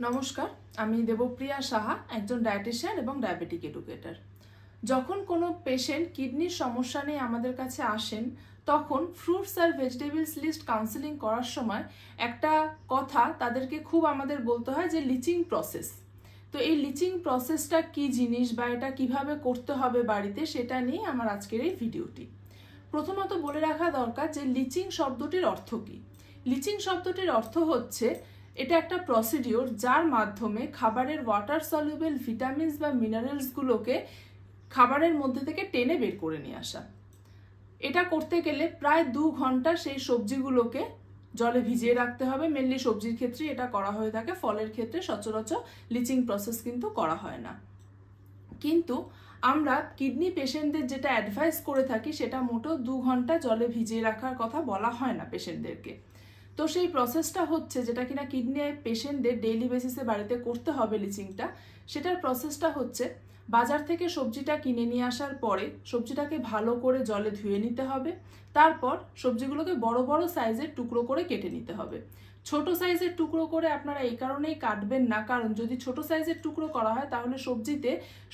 নমস্কার, আমি দেবপ্রিয়া সাহা, একজন ডায়েটিশিয়ান এবং ডায়াবেটিক এডুকেটর। যখন কোনো পেশেন্ট কিডনির সমস্যা নিয়ে আমাদের কাছে আসেন, তখন ফ্রুটস আর ভেজিটেবলস লিস্ট কাউন্সেলিং করার সময় একটা কথা তাদেরকে খুব আমাদের বলতে হয় যে লিচিং প্রসেস। তো এই লিচিং প্রসেসটা কি জিনিস বা এটা কিভাবে করতে হবে বাড়িতে, সেটা নিয়ে আমার আজকের এই ভিডিওটি। প্রথমত বলে রাখা দরকার যে লিচিং শব্দটির অর্থ কী। লিচিং শব্দটির অর্থ হচ্ছে এটা একটা প্রসিডিওর যার মাধ্যমে খাবারের ওয়াটার সলিউবল ভিটামিনস বা মিনারেলসগুলোকে খাবারের মধ্যে থেকে টেনে বের করে নিয়ে আসা। এটা করতে গেলে প্রায় 2 ঘন্টা সেই সবজিগুলোকে জলে ভিজিয়ে রাখতে হবে। মেনলি সবজির ক্ষেত্রে এটা করা হয়ে থাকে, ফলের ক্ষেত্রে সচরাচর লিচিং প্রসেস কিন্তু করা হয় না। কিন্তু আমরা কিডনি পেশেন্টদের যেটা অ্যাডভাইস করে থাকি সেটা মোটেও 2 ঘন্টা জলে ভিজিয়ে রাখার কথা বলা হয় না পেশেন্টদেরকে। তো সেই প্রসেসটা হচ্ছে যেটা কিনা কিডনি পেশেন্টদের ডেইলি বেসিসে বাড়িতে করতে হবে লিচিংটা, সেটার প্রসেসটা হচ্ছে বাজার থেকে সবজিটা কিনে নিয়ে আসার পরে সবজিটাকে ভালো করে জলে ধুয়ে নিতে হবে। তারপর সবজিগুলোকে বড় বড় সাইজের টুকরো করে কেটে নিতে হবে। ছোট সাইজের টুকরো করে আপনারা এই কারণেই কাটবেন না, কারণ যদি ছোট সাইজের টুকরো করা হয় তাহলে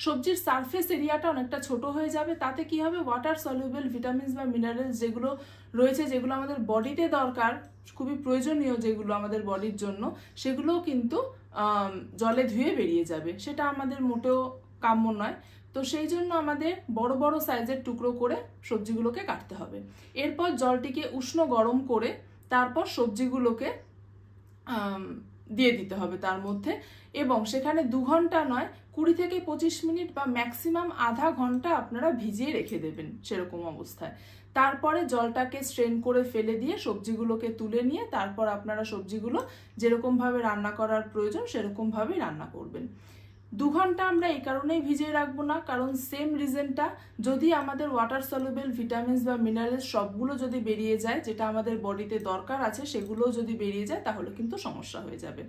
সবজির সারফেস এরিয়াটা অনেকটা ছোট হয়ে যাবে। তাতে কি হবে, ওয়াটার সলিউবল ভিটামিনস বা মিনারেলস যেগুলো রয়েছে, যেগুলো আমাদের বডিতে দরকার, খুবই প্রয়োজনীয় যেগুলো আমাদের বডির জন্য, সেগুলোও কিন্তু জলে ধুয়ে বেরিয়ে যাবে। সেটা আমাদের মোটেও কাম্য নয়। তো সেই জন্য আমাদের বড় বড় সাইজের টুকরো করে সবজিগুলোকে কাটতে হবে। এরপর জলটিকে উষ্ণ গরম করে তারপর সবজিগুলোকে দিয়ে দিতে হবে তার মধ্যে, এবং সেখানে 2 ঘন্টা নয় 20 থেকে 25 মিনিট বা ম্যাক্সিমাম আধা ঘন্টা আপনারা ভিজিয়ে রেখে দেবেন সেরকম অবস্থায়। তারপরে জলটাকে স্ট্রেন করে ফেলে দিয়ে সবজিগুলোকে তুলে নিয়ে তারপর আপনারা সবজিগুলো যেরকমভাবে রান্না করার প্রয়োজন সেরকমভাবেই রান্না করবেন। 2 ঘন্টা আমরা এই কারণেই ভিজিয়ে রাখবো না, কারণ সেম রিজনটা, যদি আমাদের ওয়াটার সলিউবল ভিটামিনস বা মিনারেলস সবগুলো যদি বেরিয়ে যায়, যেটা আমাদের বডিতে দরকার আছে সেগুলো যদি বেরিয়ে যায় তাহলে কিন্তু সমস্যা হয়ে যাবে।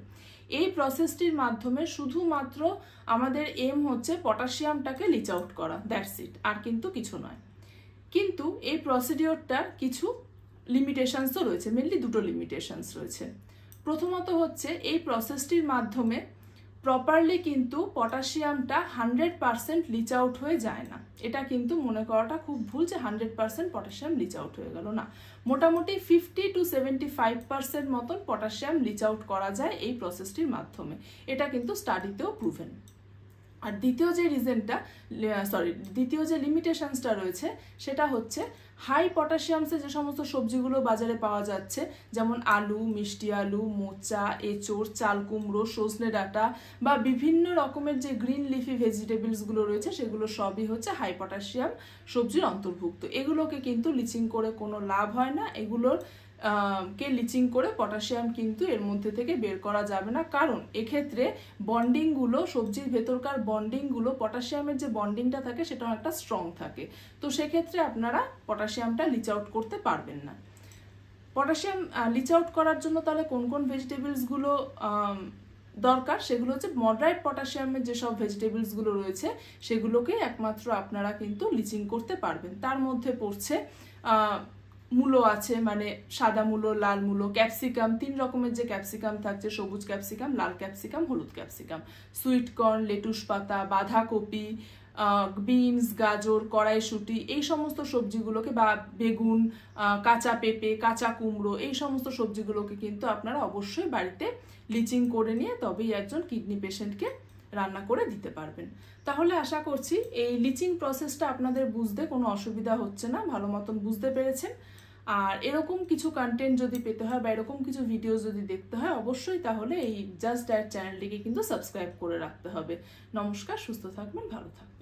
এই প্রসেসটির মাধ্যমে শুধুমাত্র আমাদের এম হচ্ছে পটাশিয়ামটাকে লিচ আউট করা, দ্যাটস ইট, আর কিন্তু কিছু নয়। কিন্তু এই প্রসিডিওরটার কিছু লিমিটেশনসও রয়েছে, মেনলি 2টো লিমিটেশনস রয়েছে। প্রথমত হচ্ছে এই প্রসেসটির মাধ্যমে প্রপারলি কিন্তু পটাশিয়ামটা 100% লিচ আউট হয়ে যায় না। এটা কিন্তু মনে করাটা খুব ভুল যে 100% পটাশিয়াম লিচ আউট হয়ে গেল, না। মোটামুটি 50 to 75% মতন পটাশিয়াম লিচ আউট করা যায় এই প্রসেসটির মাধ্যমে। এটা কিন্তু স্টাডিতেও প্রুভেন। আর দ্বিতীয় যে লিমিটেশনসটা রয়েছে সেটা হচ্ছে হাই পটাশিয়ামসে যে সমস্ত সবজিগুলো বাজারে পাওয়া যাচ্ছে, যেমন আলু, মিষ্টি আলু, মোচা, এঁচোড়, চাল কুমড়ো, সজনে ডাঁটা বা বিভিন্ন রকমের যে গ্রিন লিফি ভেজিটেবলসগুলো রয়েছে, সেগুলো সবই হচ্ছে হাই পটাশিয়াম সবজির অন্তর্ভুক্ত। এগুলোকে কিন্তু লিচিং করে কোনো লাভ হয় না। কে লিচিং করে পটাশিয়াম কিন্তু এর মধ্যে থেকে বের করা যাবে না, কারণ এক্ষেত্রে বন্ডিংগুলো, সবজির ভেতরকার বন্ডিংগুলো, পটাশিয়ামের যে বন্ডিংটা থাকে সেটা অনেকটা স্ট্রং থাকে। তো সেক্ষেত্রে আপনারা পটাশিয়ামটা লিচ আউট করতে পারবেন না। পটাশিয়াম লিচ আউট করার জন্য তাহলে কোন কোন ভেজিটেবলসগুলো দরকার, সেগুলো হচ্ছে মডারেট পটাশিয়ামের যেসব ভেজিটেবলসগুলো রয়েছে সেগুলোকেই একমাত্র আপনারা কিন্তু লিচিং করতে পারবেন। তার মধ্যে পড়ছে মূলো আছে, মানে সাদা মূলো, লাল মূলো, ক্যাপসিকাম, 3 রকমের যে ক্যাপসিকাম থাকছে, সবুজ ক্যাপসিকাম, লাল ক্যাপসিকাম, হলুদ ক্যাপসিকাম, সুইট কর্ন, লেটুস পাতা, বাঁধাকপি, বিনস, গাজর, কড়াইশুঁটি, এই সমস্ত সবজিগুলোকে, বা বেগুন, কাঁচা পেঁপে, কাঁচা কুমড়ো, এই সমস্ত সবজিগুলোকে কিন্তু আপনারা অবশ্যই বাড়িতে লিচিং করে নিয়ে তবেই একজন কিডনি পেশেন্টকে রান্না করে দিতে পারবেন। তাহলে আশা করছি এই লিচিং প্রসেসটা আপনাদের বুঝতে কোনো অসুবিধা হচ্ছে না, ভালো মতন বুঝতে পেরেছেন। আর এরকম কিছু কন্টেন্ট যদি পেতে হয় বা এরকম কিছু ভিডিও যদি দেখতে হয়, অবশ্যই তাহলে এই জাস্ট ডায়েট চ্যানেলটিকে কিন্তু সাবস্ক্রাইব করে রাখতে হবে। নমস্কার, সুস্থ থাকবেন, ভালো থাকবেন।